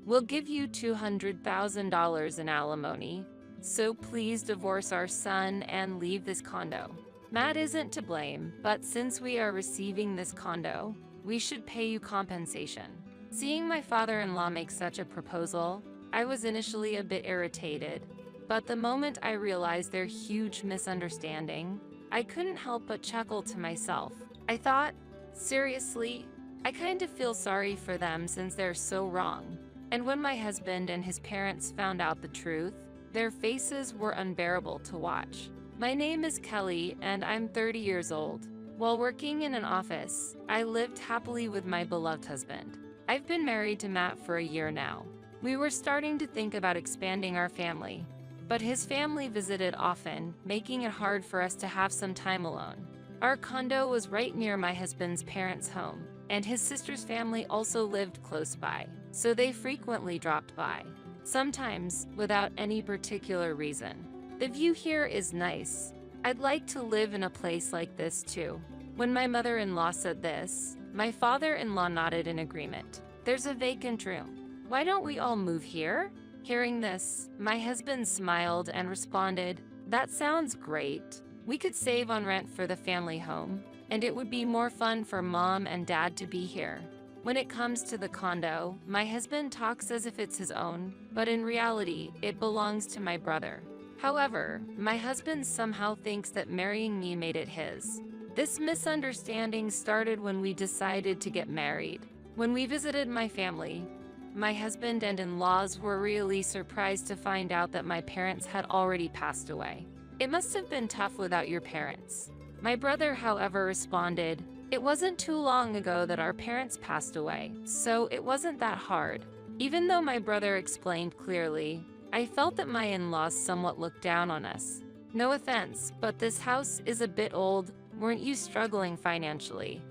We'll give you $200,000 in alimony, so please divorce our son and leave this condo. Matt isn't to blame, but since we are receiving this condo, we should pay you compensation. Seeing my father-in-law make such a proposal, I was initially a bit irritated, but the moment I realized their huge misunderstanding, I couldn't help but chuckle to myself. I thought, seriously, I kind of feel sorry for them since they're so wrong. And when my husband and his parents found out the truth, their faces were unbearable to watch. My name is Kelly, and I'm 30 years old. While working in an office, I lived happily with my beloved husband. I've been married to Matt for a year now. We were starting to think about expanding our family, but his family visited often, making it hard for us to have some time alone. Our condo was right near my husband's parents' home, and his sister's family also lived close by, so they frequently dropped by, sometimes without any particular reason. The view here is nice. I'd like to live in a place like this too. When my mother-in-law said this, my father-in-law nodded in agreement. There's a vacant room. Why don't we all move here? Hearing this, my husband smiled and responded, that sounds great. We could save on rent for the family home, and it would be more fun for mom and dad to be here. When it comes to the condo, my husband talks as if it's his own, but in reality, it belongs to my brother. However, my husband somehow thinks that marrying me made it his. This misunderstanding started when we decided to get married. When we visited my family, my husband and in-laws were really surprised to find out that my parents had already passed away. It must have been tough without your parents. My brother, however, responded, it wasn't too long ago that our parents passed away, so it wasn't that hard. Even though my brother explained clearly, I felt that my in-laws somewhat looked down on us. No offense, but this house is a bit old. Weren't you struggling financially?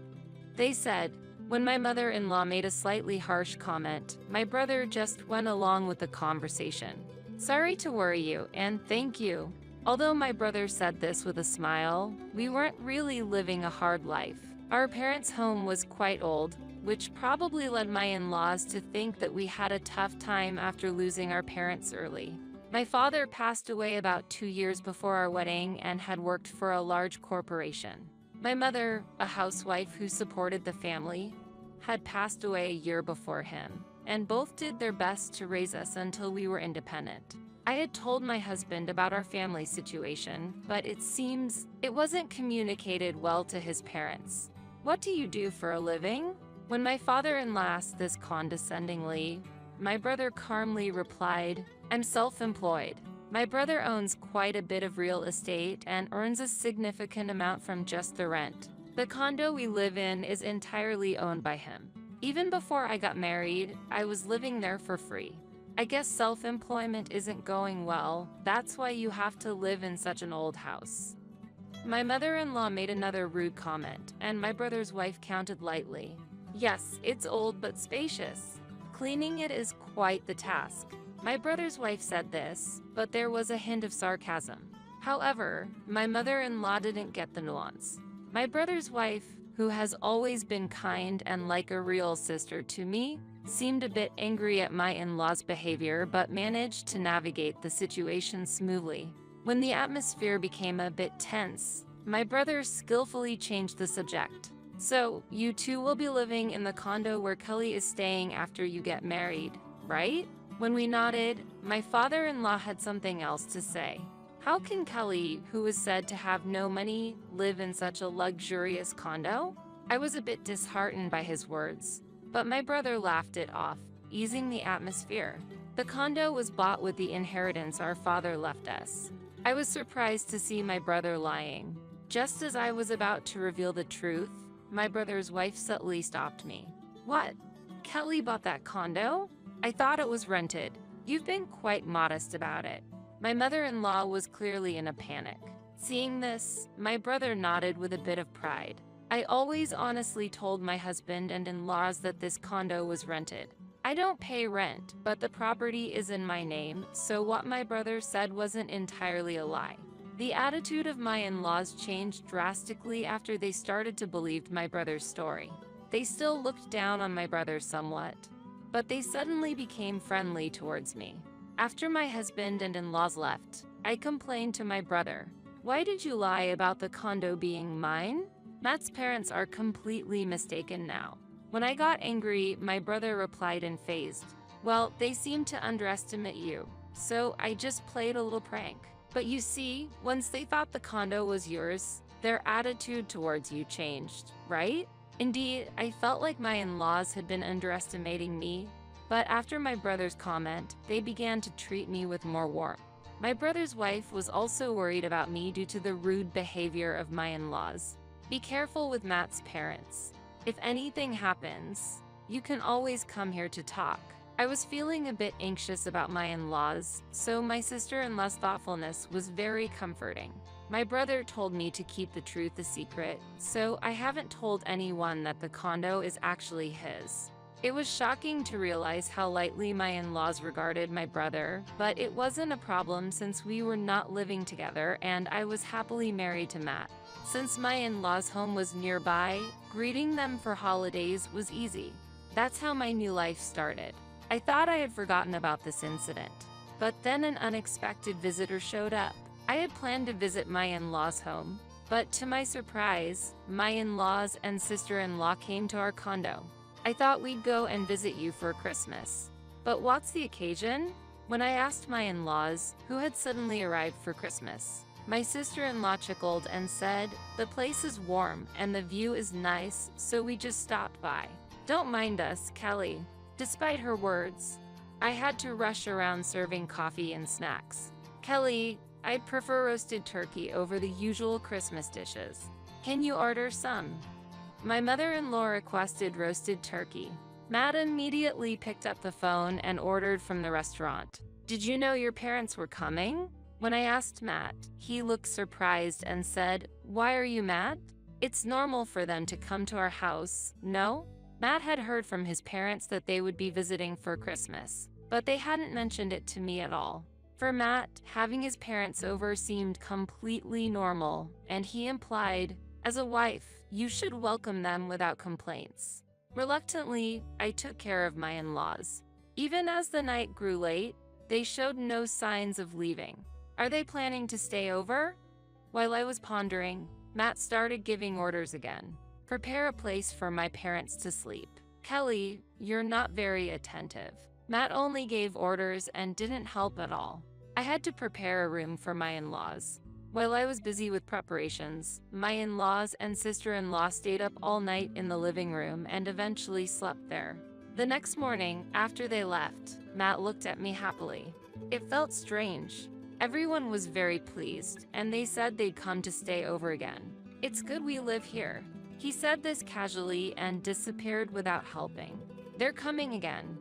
They said. When my mother-in-law made a slightly harsh comment, my brother just went along with the conversation. Sorry to worry you, and thank you. Although my brother said this with a smile, we weren't really living a hard life. Our parents' home was quite old, which probably led my in-laws to think that we had a tough time after losing our parents early. My father passed away about 2 years before our wedding and had worked for a large corporation. My mother, a housewife who supported the family, had passed away a year before him, and both did their best to raise us until we were independent. I had told my husband about our family situation, but it seems it wasn't communicated well to his parents. What do you do for a living? When my father-in-law asked this condescendingly, my brother calmly replied, I'm self-employed. My brother owns quite a bit of real estate and earns a significant amount from just the rent. The condo we live in is entirely owned by him. Even before I got married, I was living there for free. I guess self-employment isn't going well. That's why you have to live in such an old house. My mother-in-law made another rude comment, and my brother's wife countered lightly. Yes, it's old but spacious. Cleaning it is quite the task. My brother's wife said this, but there was a hint of sarcasm. However, my mother-in-law didn't get the nuance. My brother's wife, who has always been kind and like a real sister to me, seemed a bit angry at my in-laws' behavior but managed to navigate the situation smoothly. When the atmosphere became a bit tense, my brother skillfully changed the subject. So, you two will be living in the condo where Kelly is staying after you get married, right? When we nodded, my father-in-law had something else to say. How can Kelly, who is said to have no money, live in such a luxurious condo? I was a bit disheartened by his words, but my brother laughed it off, easing the atmosphere. The condo was bought with the inheritance our father left us. I was surprised to see my brother lying. Just as I was about to reveal the truth, my brother's wife subtly stopped me. What? Kelly bought that condo? I thought it was rented. You've been quite modest about it. My mother-in-law was clearly in a panic. Seeing this, my brother nodded with a bit of pride. I always honestly told my husband and in-laws that this condo was rented. I don't pay rent, but the property is in my name, so what my brother said wasn't entirely a lie. The attitude of my in-laws changed drastically after they started to believe my brother's story. They still looked down on my brother somewhat, but they suddenly became friendly towards me. After my husband and in-laws left, I complained to my brother. Why did you lie about the condo being mine? Matt's parents are completely mistaken now. When I got angry, my brother replied in phased. Well, they seem to underestimate you, so I just played a little prank. But you see, once they thought the condo was yours, their attitude towards you changed, right? Indeed, I felt like my in-laws had been underestimating me, but after my brother's comment, they began to treat me with more warmth. My brother's wife was also worried about me due to the rude behavior of my in-laws. Be careful with Matt's parents. If anything happens, you can always come here to talk. I was feeling a bit anxious about my in-laws, so my sister-in-law's thoughtfulness was very comforting. My brother told me to keep the truth a secret, so I haven't told anyone that the condo is actually his. It was shocking to realize how lightly my in-laws regarded my brother, but it wasn't a problem since we were not living together and I was happily married to Matt. Since my in-laws' home was nearby, greeting them for holidays was easy. That's how my new life started. I thought I had forgotten about this incident, but then an unexpected visitor showed up. I had planned to visit my in-laws' home, but to my surprise, my in-laws and sister-in-law came to our condo. I thought we'd go and visit you for Christmas. But what's the occasion? When I asked my in-laws, who had suddenly arrived for Christmas, my sister-in-law chuckled and said, the place is warm and the view is nice, so we just stopped by. Don't mind us, Kelly. Despite her words, I had to rush around serving coffee and snacks. Kelly, I'd prefer roasted turkey over the usual Christmas dishes. Can you order some? My mother-in-law requested roasted turkey. Matt immediately picked up the phone and ordered from the restaurant. Did you know your parents were coming? When I asked Matt, he looked surprised and said, why are you mad? It's normal for them to come to our house, no? Matt had heard from his parents that they would be visiting for Christmas, but they hadn't mentioned it to me at all. For Matt, having his parents over seemed completely normal, and he implied, as a wife, you should welcome them without complaints. Reluctantly, I took care of my in-laws. Even as the night grew late, they showed no signs of leaving. Are they planning to stay over? While I was pondering, Matt started giving orders again. Prepare a place for my parents to sleep. Kelly, you're not very attentive. Matt only gave orders and didn't help at all. I had to prepare a room for my in-laws. While I was busy with preparations, my in-laws and sister-in-law stayed up all night in the living room and eventually slept there. The next morning, after they left, Matt looked at me happily. It felt strange. Everyone was very pleased, and they said they'd come to stay over again. It's good we live here. He said this casually and disappeared without helping. They're coming again.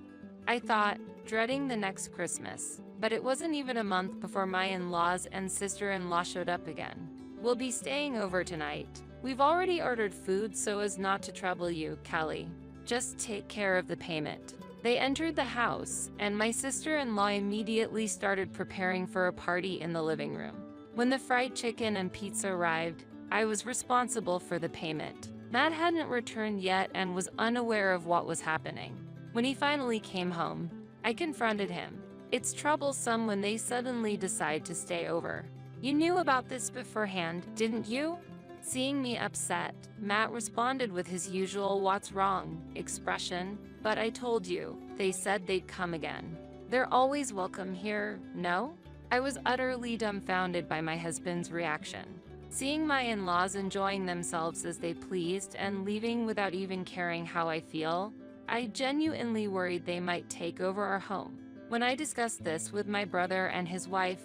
I thought, dreading the next Christmas, but it wasn't even a month before my in-laws and sister-in-law showed up again. We'll be staying over tonight. We've already ordered food so as not to trouble you, Kelly. Just take care of the payment. They entered the house, and my sister-in-law immediately started preparing for a party in the living room. When the fried chicken and pizza arrived, I was responsible for the payment. Matt hadn't returned yet and was unaware of what was happening. When he finally came home, I confronted him. It's troublesome when they suddenly decide to stay over. You knew about this beforehand, didn't you? Seeing me upset, Matt responded with his usual "what's wrong" expression, but I told you, they said they'd come again. They're always welcome here, no? I was utterly dumbfounded by my husband's reaction. Seeing my in-laws enjoying themselves as they pleased and leaving without even caring how I feel, I genuinely worried they might take over our home. When I discussed this with my brother and his wife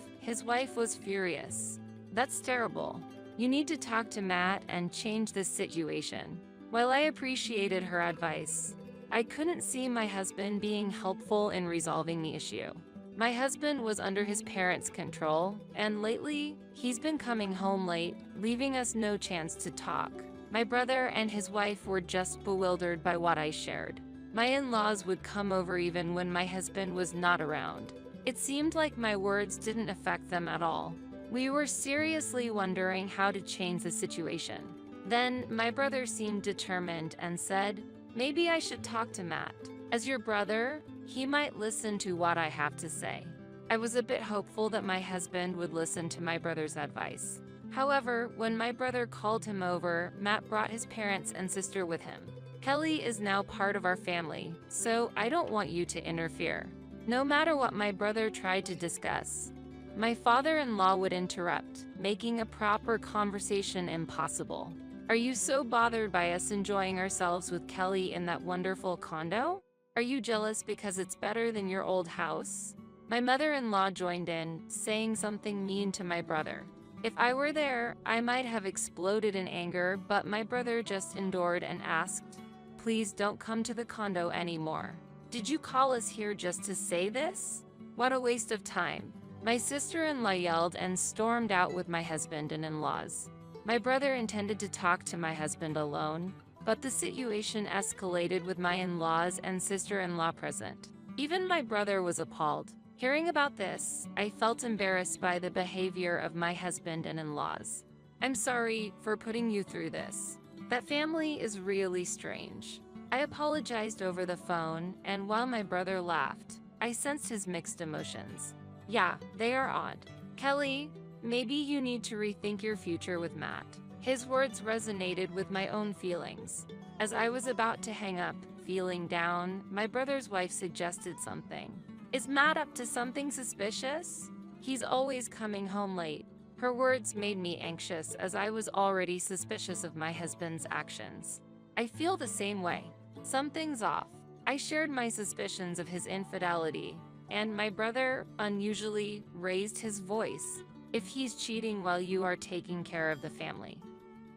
was furious. That's terrible. You need to talk to Matt and change this situation. While I appreciated her advice, I couldn't see my husband being helpful in resolving the issue. My husband was under his parents' control, and lately, he's been coming home late, leaving us no chance to talk. My brother and his wife were just bewildered by what I shared. My in-laws would come over even when my husband was not around. It seemed like my words didn't affect them at all. We were seriously wondering how to change the situation. Then, my brother seemed determined and said, maybe I should talk to Matt. As your brother, he might listen to what I have to say. I was a bit hopeful that my husband would listen to my brother's advice. However, when my brother called him over, Matt brought his parents and sister with him. Kelly is now part of our family, so I don't want you to interfere. No matter what my brother tried to discuss, my father-in-law would interrupt, making a proper conversation impossible. Are you so bothered by us enjoying ourselves with Kelly in that wonderful condo? Are you jealous because it's better than your old house? My mother-in-law joined in, saying something mean to my brother. If I were there, I might have exploded in anger, but my brother just endured and asked, "Please don't come to the condo anymore. Did you call us here just to say this? What a waste of time." My sister-in-law yelled and stormed out with my husband and in-laws. My brother intended to talk to my husband alone, but the situation escalated with my in-laws and sister-in-law present. Even my brother was appalled. Hearing about this, I felt embarrassed by the behavior of my husband and in-laws. I'm sorry for putting you through this. That family is really strange. I apologized over the phone, and while my brother laughed, I sensed his mixed emotions. Yeah, they are odd. Kelly, maybe you need to rethink your future with Matt. His words resonated with my own feelings. As I was about to hang up, feeling down, my brother's wife suggested something. Is Matt up to something suspicious? He's always coming home late. Her words made me anxious as I was already suspicious of my husband's actions. I feel the same way. Something's off. I shared my suspicions of his infidelity, and my brother unusually raised his voice. If he's cheating while you are taking care of the family,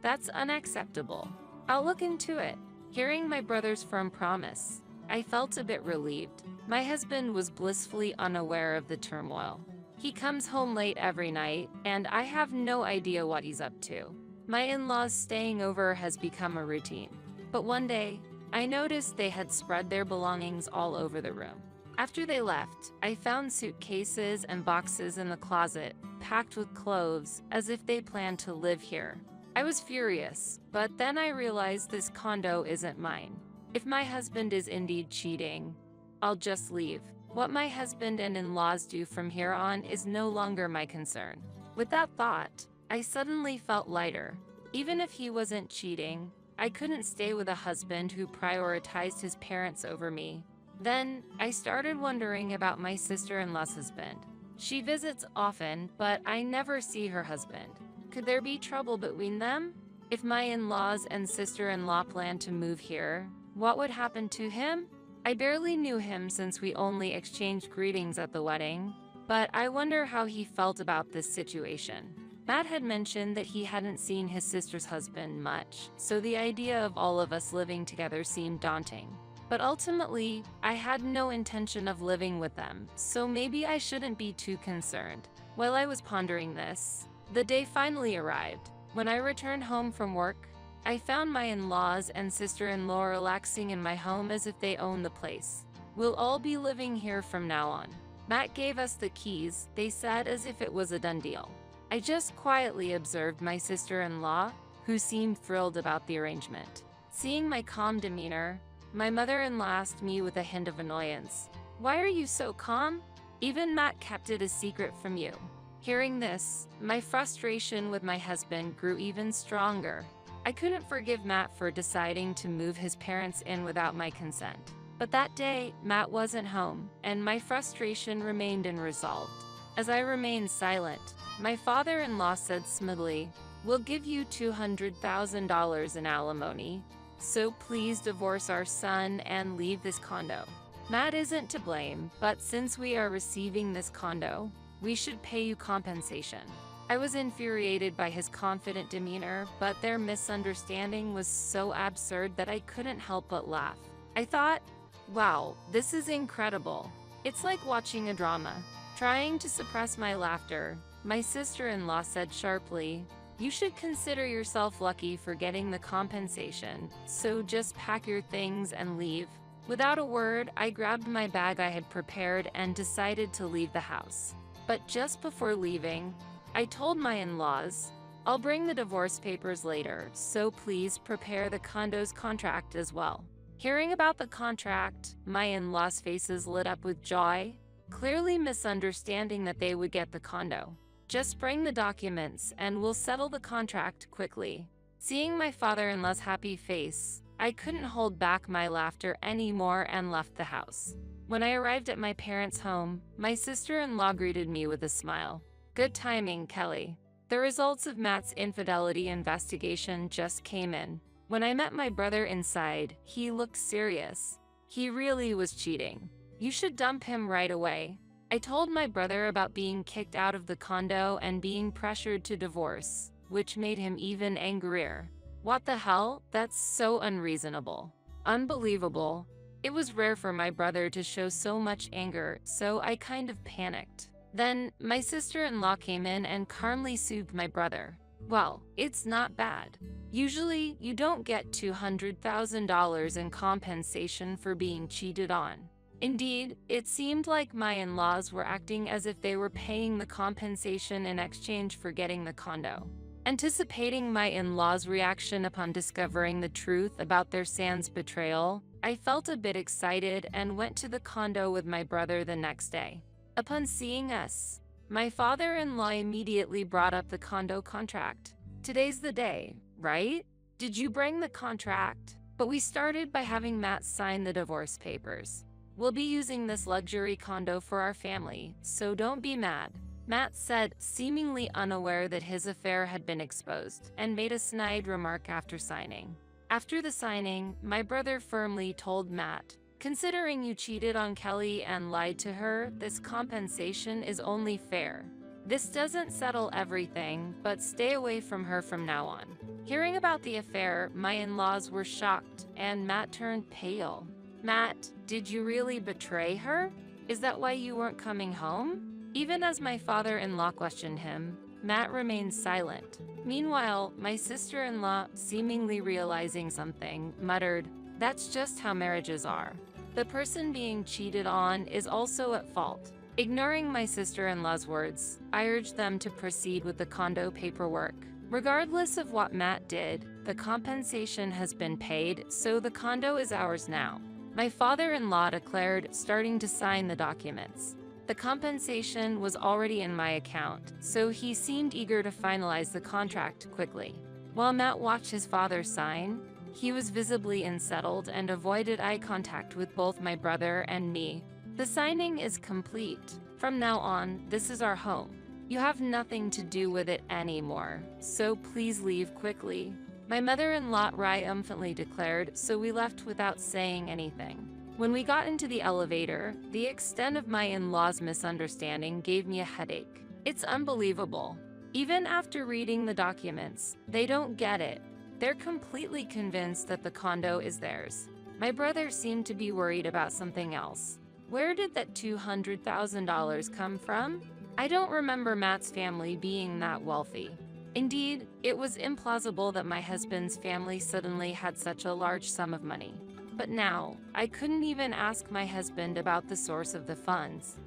that's unacceptable. I'll look into it. Hearing my brother's firm promise, I felt a bit relieved. My husband was blissfully unaware of the turmoil. He comes home late every night, and I have no idea what he's up to. My in-laws staying over has become a routine. But one day, I noticed they had spread their belongings all over the room. After they left, I found suitcases and boxes in the closet, packed with clothes, as if they planned to live here. I was furious, but then I realized this condo isn't mine. If my husband is indeed cheating, I'll just leave. What my husband and in-laws do from here on is no longer my concern. With that thought, I suddenly felt lighter. Even if he wasn't cheating, I couldn't stay with a husband who prioritized his parents over me. Then, I started wondering about my sister-in-law's husband. She visits often, but I never see her husband. Could there be trouble between them? If my in-laws and sister-in-law plan to move here, what would happen to him? I barely knew him since we only exchanged greetings at the wedding, but I wonder how he felt about this situation. Matt had mentioned that he hadn't seen his sister's husband much, so the idea of all of us living together seemed daunting. But ultimately, I had no intention of living with them, so maybe I shouldn't be too concerned. While I was pondering this, the day finally arrived. When I returned home from work, I found my in-laws and sister-in-law relaxing in my home as if they owned the place. We'll all be living here from now on. Matt gave us the keys, they said, as if it was a done deal. I just quietly observed my sister-in-law, who seemed thrilled about the arrangement. Seeing my calm demeanor, my mother-in-law asked me with a hint of annoyance, "Why are you so calm? Even Matt kept it a secret from you." Hearing this, my frustration with my husband grew even stronger. I couldn't forgive Matt for deciding to move his parents in without my consent. But that day, Matt wasn't home, and my frustration remained unresolved. As I remained silent, my father-in-law said smoothly, "We'll give you $200,000 in alimony, so please divorce our son and leave this condo. Matt isn't to blame, but since we are receiving this condo, we should pay you compensation." I was infuriated by his confident demeanor, but their misunderstanding was so absurd that I couldn't help but laugh. I thought, wow, this is incredible. It's like watching a drama. Trying to suppress my laughter, my sister-in-law said sharply, "You should consider yourself lucky for getting the compensation, so just pack your things and leave." Without a word, I grabbed my bag I had prepared and decided to leave the house. But just before leaving, I told my in-laws, "I'll bring the divorce papers later, so please prepare the condo's contract as well." Hearing about the contract, my in-laws' faces lit up with joy, clearly misunderstanding that they would get the condo. Just bring the documents and we'll settle the contract quickly. Seeing my father-in-law's happy face, I couldn't hold back my laughter anymore and left the house. When I arrived at my parents' home, my sister-in-law greeted me with a smile. Good timing, Kelly. The results of Matt's infidelity investigation just came in. When I met my brother inside, he looked serious. He really was cheating. You should dump him right away. I told my brother about being kicked out of the condo and being pressured to divorce, which made him even angrier. What the hell? That's so unreasonable. Unbelievable. It was rare for my brother to show so much anger, so I kind of panicked. Then, my sister-in-law came in and calmly soothed my brother. Well, it's not bad. Usually, you don't get $200,000 in compensation for being cheated on. Indeed, it seemed like my in-laws were acting as if they were paying the compensation in exchange for getting the condo. Anticipating my in-laws' reaction upon discovering the truth about their son's betrayal, I felt a bit excited and went to the condo with my brother the next day. Upon seeing us, my father-in-law immediately brought up the condo contract. Today's the day, right? Did you bring the contract? But we started by having Matt sign the divorce papers. We'll be using this luxury condo for our family, so don't be mad. Matt said, seemingly unaware that his affair had been exposed, and made a snide remark after signing. After the signing, my brother firmly told Matt, considering you cheated on Kelly and lied to her, this compensation is only fair. This doesn't settle everything, but stay away from her from now on. Hearing about the affair, my in-laws were shocked, and Matt turned pale. Matt, did you really betray her? Is that why you weren't coming home? Even as my father-in-law questioned him, Matt remained silent. Meanwhile, my sister-in-law, seemingly realizing something, muttered, "That's just how marriages are. The person being cheated on is also at fault." Ignoring my sister-in-law's words, I urged them to proceed with the condo paperwork. Regardless of what Matt did, the compensation has been paid, so the condo is ours now. My father-in-law declared, starting to sign the documents. The compensation was already in my account, so he seemed eager to finalize the contract quickly. While Matt watched his father sign, he was visibly unsettled and avoided eye contact with both my brother and me. The signing is complete. From now on, this is our home. You have nothing to do with it anymore, so please leave quickly. My mother-in-law triumphantly declared, so we left without saying anything. When we got into the elevator, the extent of my in-laws' misunderstanding gave me a headache. It's unbelievable. Even after reading the documents, they don't get it. They're completely convinced that the condo is theirs. My brother seemed to be worried about something else. Where did that $200,000 come from? I don't remember Matt's family being that wealthy. Indeed, it was implausible that my husband's family suddenly had such a large sum of money. But now, I couldn't even ask my husband about the source of the funds.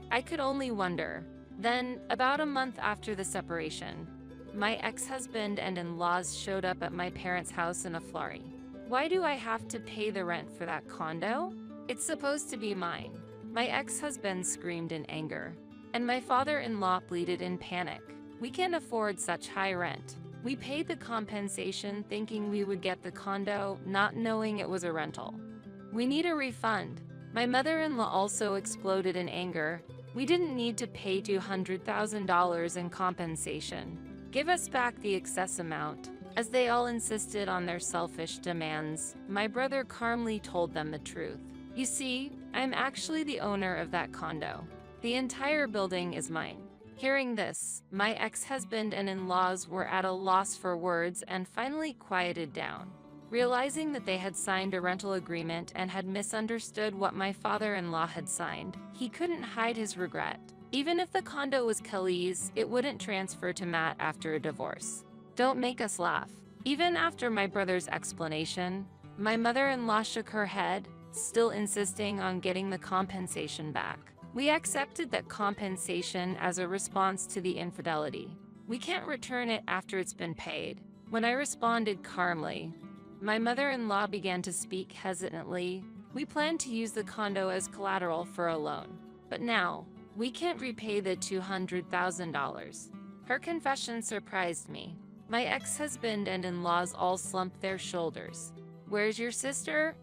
I could only wonder. Then, about a month after the separation, my ex-husband and in-laws showed up at my parents' house in a flurry. Why do I have to pay the rent for that condo? It's supposed to be mine. My ex-husband screamed in anger, and my father-in-law pleaded in panic. We can't afford such high rent. We paid the compensation thinking we would get the condo, not knowing it was a rental. We need a refund. My mother-in-law also exploded in anger. We didn't need to pay $200,000 in compensation. Give us back the excess amount. As they all insisted on their selfish demands, my brother calmly told them the truth. You see, I'm actually the owner of that condo. The entire building is mine. Hearing this, my ex-husband and in-laws were at a loss for words and finally quieted down. Realizing that they had signed a rental agreement and had misunderstood what my father-in-law had signed, he couldn't hide his regret. Even if the condo was Kelly's, it wouldn't transfer to Matt after a divorce. Don't make us laugh. Even after my brother's explanation, my mother-in-law shook her head, still insisting on getting the compensation back. We accepted that compensation as a response to the infidelity. We can't return it after it's been paid. When I responded calmly, My mother-in-law began to speak hesitantly. We planned to use the condo as collateral for a loan. But now, we can't repay the $200,000. Her confession surprised me. My ex-husband and in-laws all slumped their shoulders. "Where's your sister?"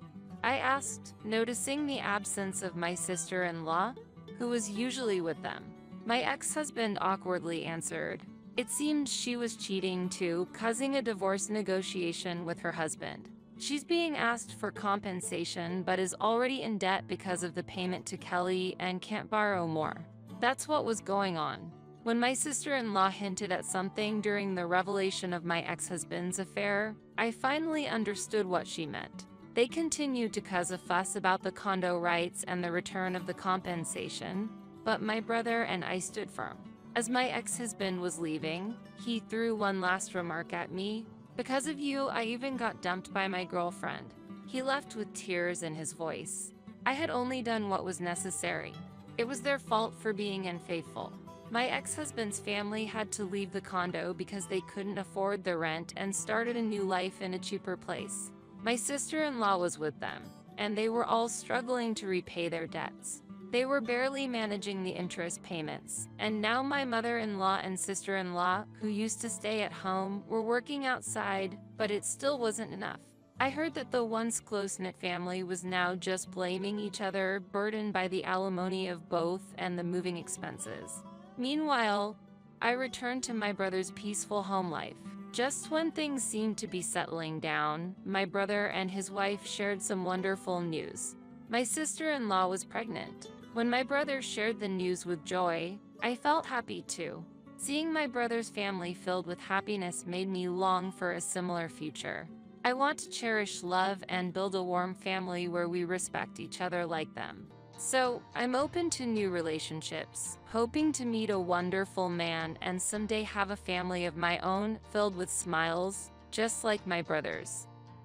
I asked, noticing the absence of my sister-in-law, who was usually with them. My ex-husband awkwardly answered. It seemed she was cheating too, causing a divorce negotiation with her husband. She's being asked for compensation but is already in debt because of the payment to Kelly and can't borrow more. That's what was going on. When my sister-in-law hinted at something during the revelation of my ex-husband's affair, I finally understood what she meant. They continued to cause a fuss about the condo rights and the return of the compensation, but my brother and I stood firm. As my ex-husband was leaving, he threw one last remark at me. "Because of you, I even got dumped by my girlfriend." He left with tears in his voice. I had only done what was necessary. It was their fault for being unfaithful. My ex-husband's family had to leave the condo because they couldn't afford the rent and started a new life in a cheaper place. My sister-in-law was with them, and they were all struggling to repay their debts. They were barely managing the interest payments, and now my mother-in-law and sister-in-law, who used to stay at home, were working outside, but it still wasn't enough. I heard that the once close-knit family was now just blaming each other, burdened by the alimony of both and the moving expenses. Meanwhile, I returned to my brother's peaceful home life. Just when things seemed to be settling down, my brother and his wife shared some wonderful news. My sister-in-law was pregnant. When my brother shared the news with joy, I felt happy too. Seeing my brother's family filled with happiness made me long for a similar future. I want to cherish love and build a warm family where we respect each other like them. So, I'm open to new relationships, hoping to meet a wonderful man and someday have a family of my own filled with smiles, just like my brother's.